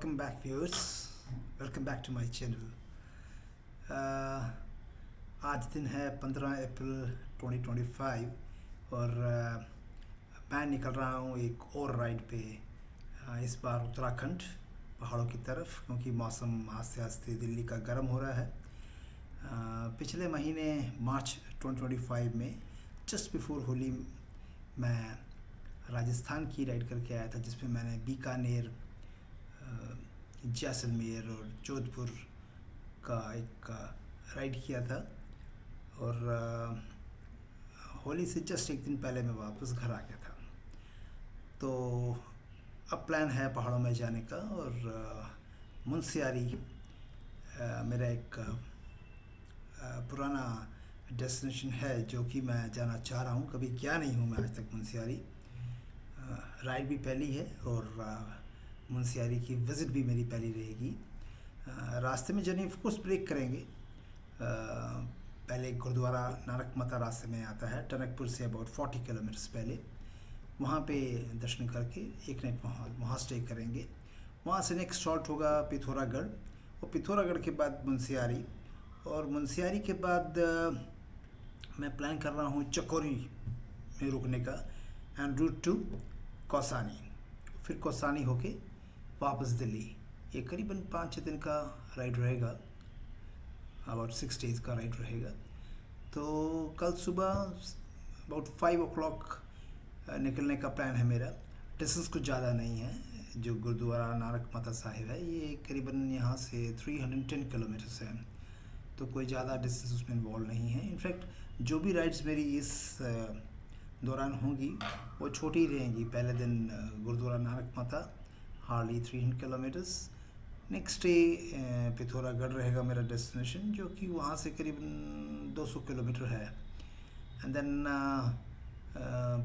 Welcome back, viewers. Welcome back to my channel. आज दिन है 15 अप्रैल 2025 और मैं निकल रहा हूँ एक और राइड पे। इस बार उत्तराखंड पहाड़ों की तरफ, क्योंकि मौसम आस्ते आस्ते दिल्ली का गर्म हो रहा है। पिछले महीने मार्च 2025 में जस्ट बिफोर होली मैं राजस्थान की राइड करके आया था, जिसमें मैंने बीकानेर, जैसलमेर और जोधपुर का एक राइड किया था। और होली से जस्ट एक दिन पहले मैं वापस घर आ गया था। तो अब प्लान है पहाड़ों में जाने का, और मुनस्यारी मेरा एक पुराना डेस्टिनेशन है जो कि मैं जाना चाह रहा हूँ। कभी गया नहीं हूँ मैं आज तक मुनस्यारी। राइड भी पहली है और मुनस्यारी की विज़िट भी मेरी पहली रहेगी। रास्ते में जर्नी ऑफ कोर्स ब्रेक करेंगे। पहले गुरुद्वारा नानक माता रास्ते में आता है, टनकपुर से अबाउट 40 किलोमीटर्स पहले। वहाँ पे दर्शन करके एक नाइट वहाँ स्टे करेंगे। वहाँ से नेक्स्ट शॉट होगा पिथौरागढ़, और पिथौरागढ़ के बाद मुनस्यारी, और मुनस्यारी के बाद मैं प्लान कर रहा हूँ चकोरी में रुकने का, एंड रूट टू कौसानी, फिर कौसानी होके वापस दिल्ली। ये करीबन 5-6 दिन का राइड रहेगा, अबाउट 6 डेज़ का राइड रहेगा। तो कल सुबह अबाउट 5 o'clock निकलने का प्लान है मेरा। डिस्टेंस कुछ ज़्यादा नहीं है। जो गुरुद्वारा नानक माता साहिब है ये करीबन यहाँ से 310 किलोमीटर्स है, तो कोई ज़्यादा डिस्टेंस उसमें इन्वॉल्व नहीं है। इनफैक्ट जो भी राइड्स मेरी इस दौरान होंगी वो छोटी ही रहेंगी। पहले दिन गुरुद्वारा नानक माता, hardly 300 kilometres. Next day Pithoragarh रहेगा मेरा डेस्टिनेशन, जो कि वहाँ से करीबन 200 किलोमीटर है। एंड देन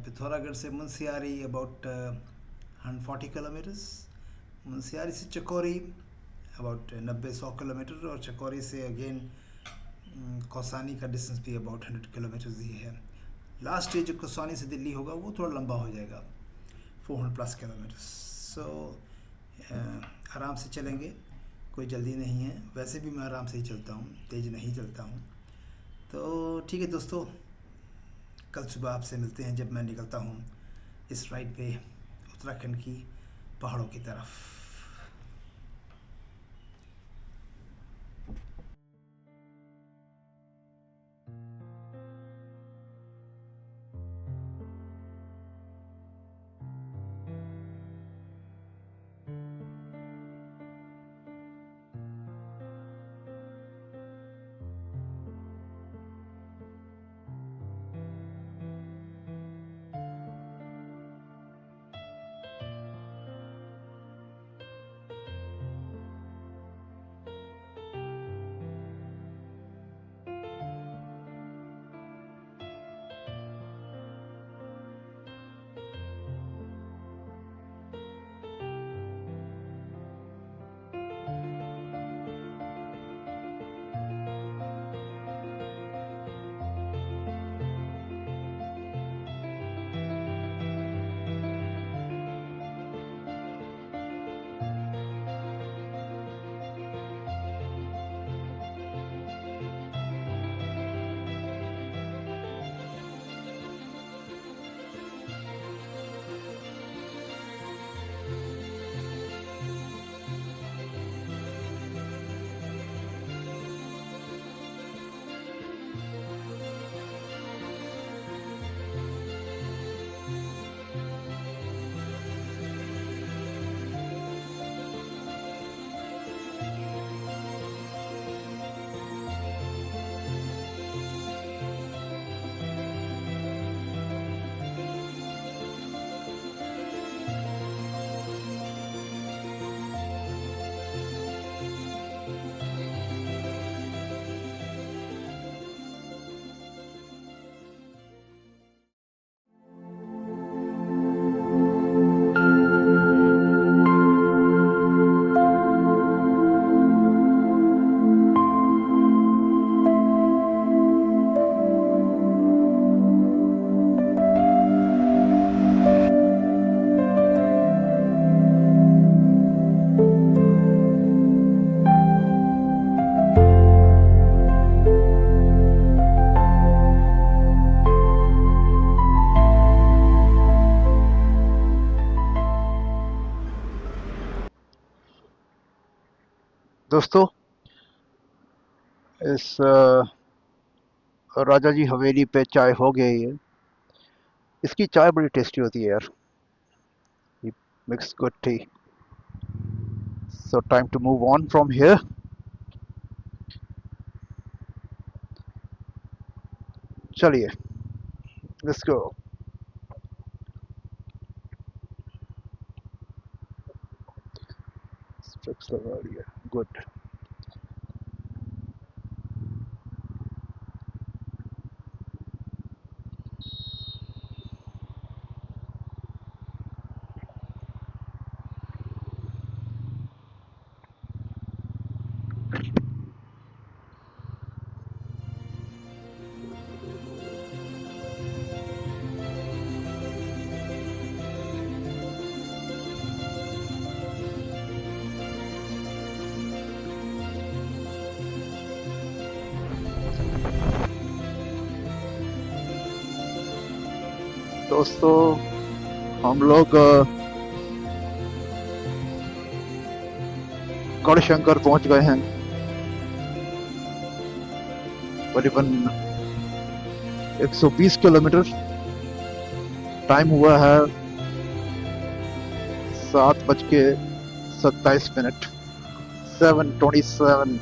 पिथौरागढ़ से मुनस्यारी अबाउट 140 किलोमीटर्स, मुनस्यारी से चकोरी अबाउट 90-100 किलोमीटर, और चकोरी से अगेन कौसानी का डिस्टेंस भी अबाउट 100 किलोमीटर्स ही है। लास्ट डे जो कौसानी से दिल्ली होगा वो थोड़ा लंबा हो जाएगा, 400+ किलोमीटर्स। सो आराम से चलेंगे, कोई जल्दी नहीं है। वैसे भी मैं आराम से ही चलता हूँ, तेज़ नहीं चलता हूँ। तो ठीक है दोस्तों, कल सुबह आपसे मिलते हैं जब मैं निकलता हूँ इस राइड पे उत्तराखंड की पहाड़ों की तरफ। दोस्तों, इस राजा जी हवेली पे चाय हो गई है। इसकी चाय बड़ी टेस्टी होती है यार। Mix good tea. So time to move on from here. चलिए, लेट्स गो। स्ट्रिप्स लगा लिया, गुड। दोस्तों, हम लोग गढ़शंकर पहुंच गए हैं। करीबन 120 किलोमीटर। टाइम हुआ है 7:27। 7:27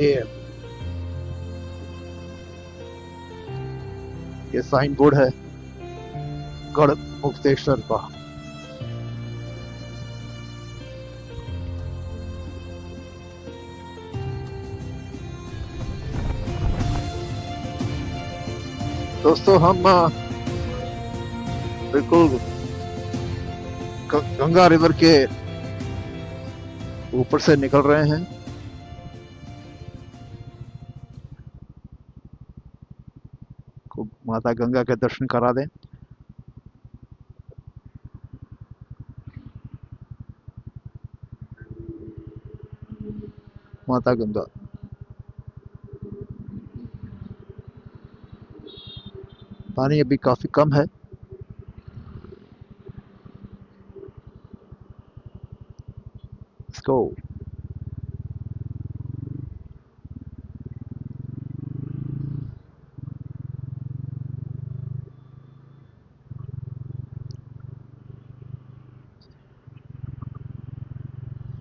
AM। ये साइन बोर्ड है गढ़ मुक्तेश्वर का। दोस्तों, हम बिल्कुल गंगा रिवर के ऊपर से निकल रहे हैं। खूब माता गंगा के दर्शन करा दें। माता गंगा। पानी अभी काफी कम है। Let's go।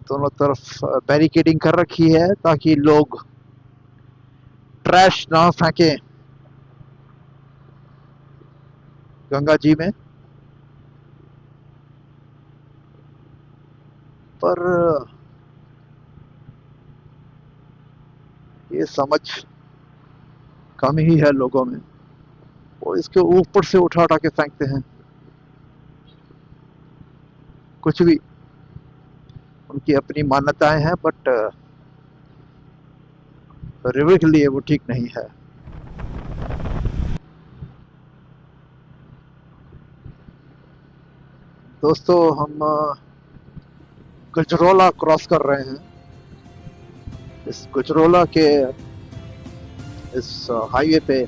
दोनों तरफ बैरिकेडिंग कर रखी है ताकि लोग ट्रैश ना फेंके गंगा जी में। पर ये समझ कम ही है लोगों में। वो इसके ऊपर से उठा उठा के फेंकते हैं। कुछ भी उनकी अपनी मान्यताएं हैं, बट रिवर के लिए वो ठीक नहीं है। दोस्तों, हम गजरोला क्रॉस कर रहे हैं। इस गजरोला के इस हाईवे पे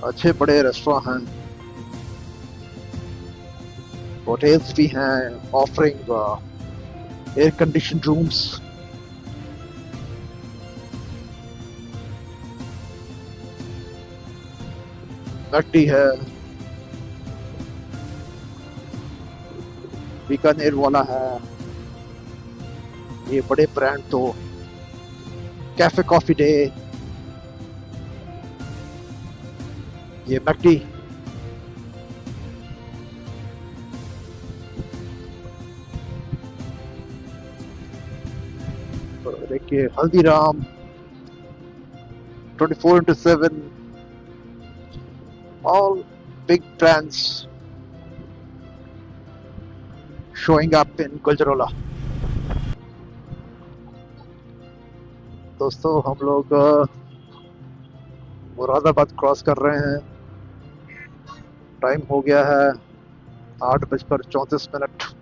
अच्छे बड़े रेस्टोरेंट हैं, होटल्स भी हैं offering air condition rooms. McD है, बीकानेर वाला है। ये बड़े ब्रांड तो कैफे कॉफी डे, ये मैकडी। देखिए Haldiram 24/7, all big brands showing up in Gujrola। दोस्तों, हम लोग मुरादाबाद क्रॉस कर रहे हैं। टाइम हो गया है 8:34।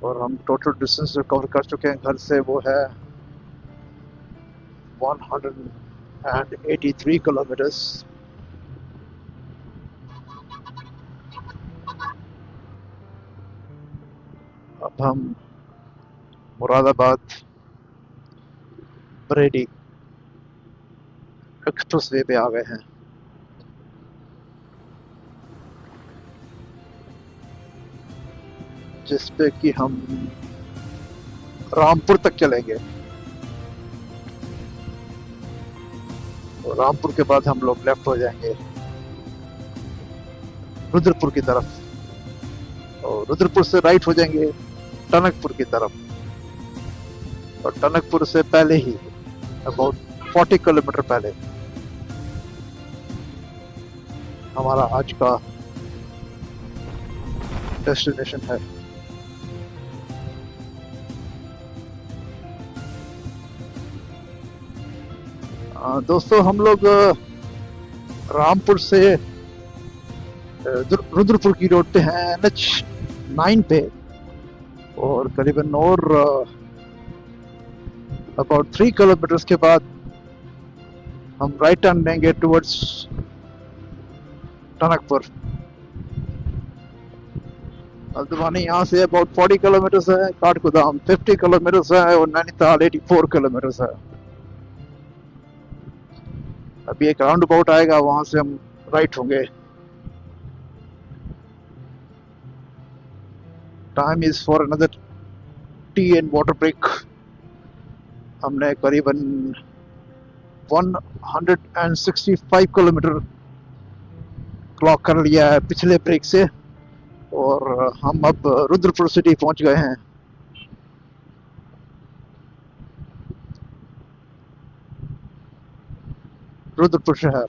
और हम टोटल डिस्टेंस जो कवर कर चुके हैं घर से वो है 183 किलोमीटर्स। अब हम मुरादाबाद बरेली एक्सप्रेस वे पे आ गए हैं। जिस पे कि हम रामपुर तक चलेंगे और रामपुर के बाद हम लोग लेफ्ट हो जाएंगे रुद्रपुर की तरफ और रुद्रपुर से राइट हो जाएंगे टनकपुर की तरफ और टनकपुर से पहले ही अबाउट 40 किलोमीटर पहले हमारा आज का डेस्टिनेशन है। दोस्तों हम लोग रामपुर से रुद्रपुर की रोड पे हैं NH9 पे और करीबन और अबाउट 3 किलोमीटर्स के बाद हम राइट टर्न लेंगे टुवर्ड्स टनकपुर। हल्द्वानी यहाँ से अबाउट 40 किलोमीटर्स है, काठगोदाम 50 किलोमीटर्स है और नैनीताल 84 किलोमीटर्स है। अभी एक राउंड अबाउट आएगा, वहां से हम राइट होंगे। Time is for another tea and water break. हमने करीबन 165 किलोमीटर क्लॉक कर लिया है पिछले ब्रेक से और हम अब रुद्रपुर सिटी पहुंच गए हैं। रुद्रपुर शहर।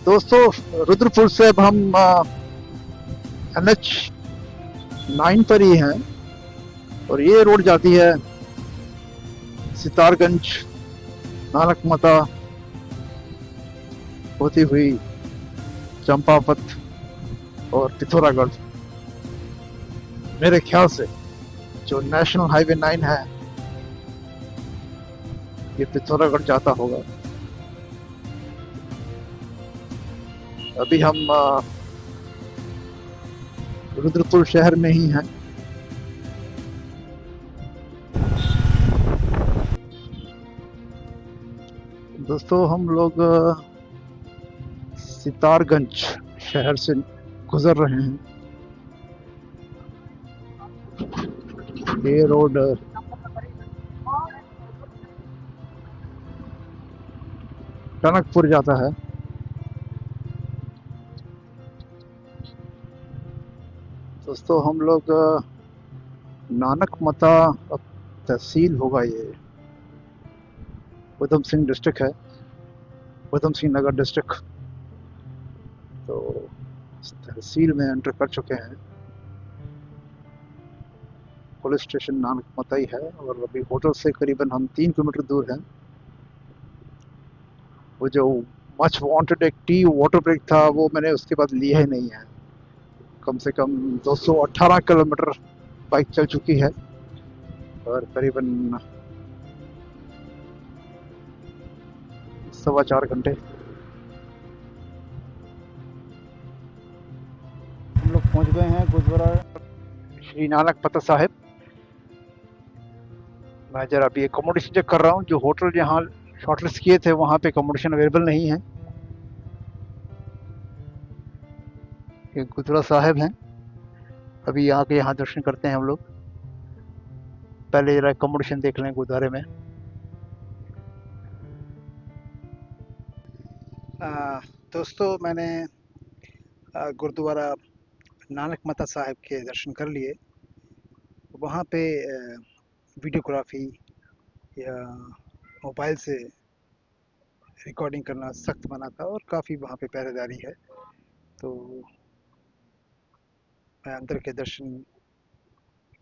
दोस्तों रुद्रपुर से अब हम NH9 पर ही हैं और ये रोड जाती है सितारगंज, नानक माता होती हुई चंपावत और पिथौरागढ़। मेरे ख्याल से जो नेशनल हाईवे 9 है ये पिथौरागढ़ जाता होगा। अभी हम रुद्रपुर शहर में ही हैं। दोस्तों हम लोग सितारगंज शहर से गुजर रहे हैं। ये रोड टनकपुर जाता है। दोस्तों हम लोग नानक माता तहसील होगा, ये उधम सिंह डिस्ट्रिक्ट है, उधम सिंह नगर डिस्ट्रिक्ट। तो इस तहसील में एंटर कर चुके हैं। पुलिस स्टेशन नानक माता ही है और अभी होटल से करीबन हम 3 किलोमीटर दूर हैं। वो जो मच वांटेड एक टी वाटर ब्रेक था वो मैंने उसके बाद लिया ही नहीं है। कम से कम 218 किलोमीटर बाइक चल चुकी है और करीबन 4.25 घंटे। हम लोग पहुंच गए हैं गुरुद्वारा श्री नानक माता साहिब। मैं जरा अभी अकोमोडेशन चेक कर रहा हूँ। जो होटल जहाँ शॉर्टलिस्ट किए थे वहाँ पे अकोमोडेशन अवेलेबल नहीं है। ये गुरुद्वारा साहिब हैं। अभी यहाँ दर्शन करते हैं हम लोग। पहले जरा अकोमोडेशन देख लें गुरुद्वारे में। दोस्तों मैंने गुरुद्वारा नानक माता साहिब के दर्शन कर लिए। वहाँ पे वीडियोग्राफी या मोबाइल से रिकॉर्डिंग करना सख्त मना था और काफ़ी वहाँ पे पहरेदारी है, तो मैं अंदर के दर्शन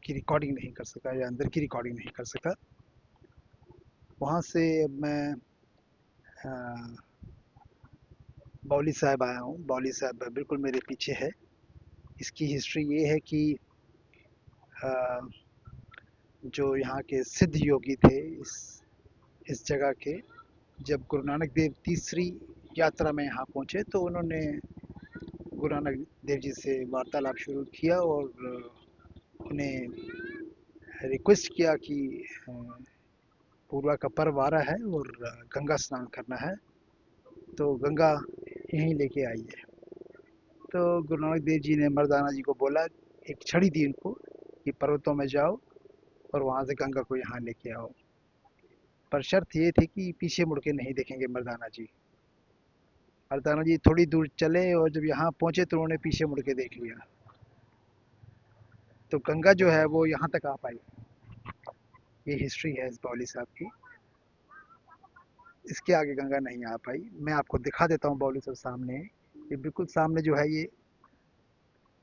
की रिकॉर्डिंग नहीं कर सका या अंदर की रिकॉर्डिंग नहीं कर सका। वहाँ से मैं बावली साहब आया हूँ। बावली साहब बिल्कुल मेरे पीछे है। इसकी हिस्ट्री ये है कि जो यहाँ के सिद्ध योगी थे, इस इस जगह के। जब गुरु नानक देव तीसरी यात्रा में यहाँ पहुँचे तो उन्होंने गुरु नानक देव जी से वार्तालाप शुरू किया और उन्हें रिक्वेस्ट किया कि पूर्वा का पर्व आ रहा है और गंगा स्नान करना है, तो गंगा यहीं लेके आइए। तो गुरु नानक देव जी ने मर्दाना जी को बोला, एक छड़ी दी उनको कि पर्वतों में जाओ और वहाँ से गंगा को यहाँ लेके आओ, पर शर्त ये थी कि पीछे मुड़ के नहीं देखेंगे मर्दाना जी। मर्दाना जी थोड़ी दूर चले और जब यहाँ पहुँचे तो उन्होंने पीछे मुड़ के देख लिया, तो गंगा जो है वो यहाँ तक आ पाई। ये हिस्ट्री है इस बावली साहब की। इसके आगे गंगा नहीं आ पाई। मैं आपको दिखा देता हूँ बावली साहब सामने, ये बिल्कुल सामने जो है ये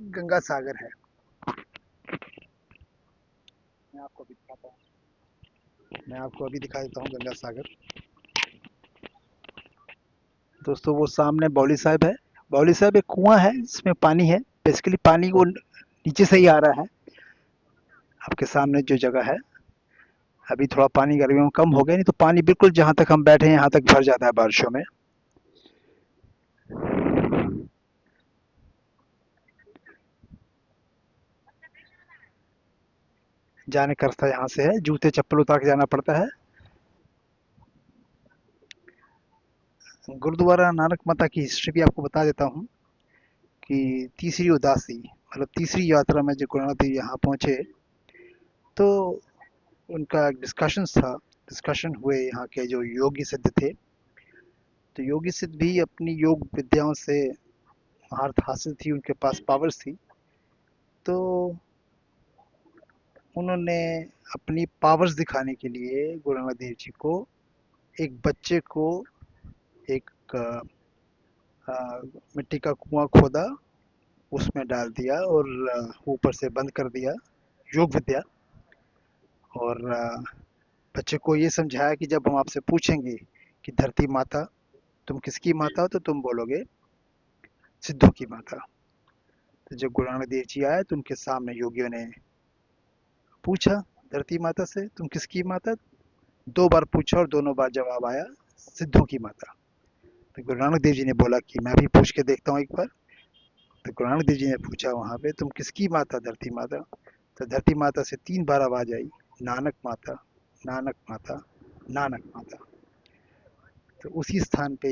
गंगा सागर है। मैं आपको अभी दिखाता हूँ, मैं आपको अभी दिखा देता हूँ गंगा सागर। दोस्तों वो सामने बावली साहब है। बावली साहब एक कुआं है जिसमें पानी है, बेसिकली पानी वो नीचे से ही आ रहा है। आपके सामने जो जगह है, अभी थोड़ा पानी गर्मियों में कम हो गया, नहीं तो पानी बिल्कुल जहाँ तक हम बैठे हैं यहाँ तक भर जाता है बारिशों में। जाने का रास्ता यहाँ से है, जूते चप्पल उतार के जाना पड़ता है। गुरुद्वारा नानक माता की हिस्ट्री भी आपको बता देता हूँ कि तीसरी उदासी मतलब तीसरी यात्रा में जब गुरु नानक देव यहाँ पहुँचे तो उनका एक डिस्कशन हुए यहाँ के जो योगी सिद्ध थे। तो योगी सिद्ध भी अपनी योग विद्याओं से महारत हासिल थी, उनके पास पावर्स थी। तो उन्होंने अपनी पावर्स दिखाने के लिए गुरु नानक देव जी को एक बच्चे को एक मिट्टी का कुआं खोदा, उसमें डाल दिया और ऊपर से बंद कर दिया योग विद्या। और बच्चे को ये समझाया कि जब हम आपसे पूछेंगे कि धरती माता तुम किसकी माता हो, तो तुम बोलोगे सिद्धों की माता। तो जब गुरु नानक देव जी आए तो उनके सामने योगियों ने पूछा धरती माता से तुम किसकी माता। 2 बार पूछा और दोनों बार जवाब आया सिद्धों की माता। तो गुरु नानक देव जी ने बोला कि मैं भी पूछ के देखता हूँ एक बार। तो गुरु नानक देव जी ने पूछा वहां पे तुम किसकी माता धरती माता। तो धरती माता से 3 बार आवाज आई नानक माता, नानक माता, नानक माता। तो उसी स्थान पे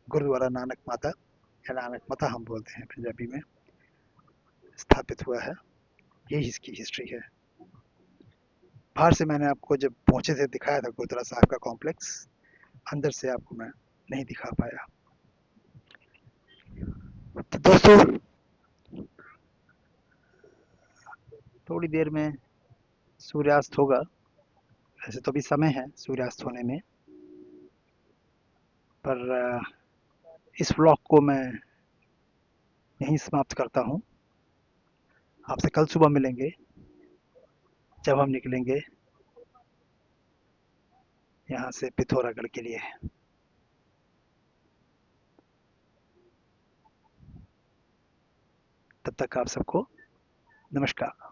गुरुद्वारा नानक माता या नानक माता हम बोलते हैं पंजाबी में, स्थापित हुआ है। यही इसकी हिस्ट्री है। बाहर से मैंने आपको जब पहुंचे थे दिखाया था गुरुद्वारा साहब का कॉम्प्लेक्स, अंदर से आपको मैं नहीं दिखा पाया। तो दोस्तों थोड़ी देर में सूर्यास्त होगा। वैसे तो अभी समय है सूर्यास्त होने में, पर इस व्लॉग को मैं यहीं समाप्त करता हूँ। आपसे कल सुबह मिलेंगे जब हम निकलेंगे यहाँ से पिथौरागढ़ के लिए। तब तक आप सबको नमस्कार।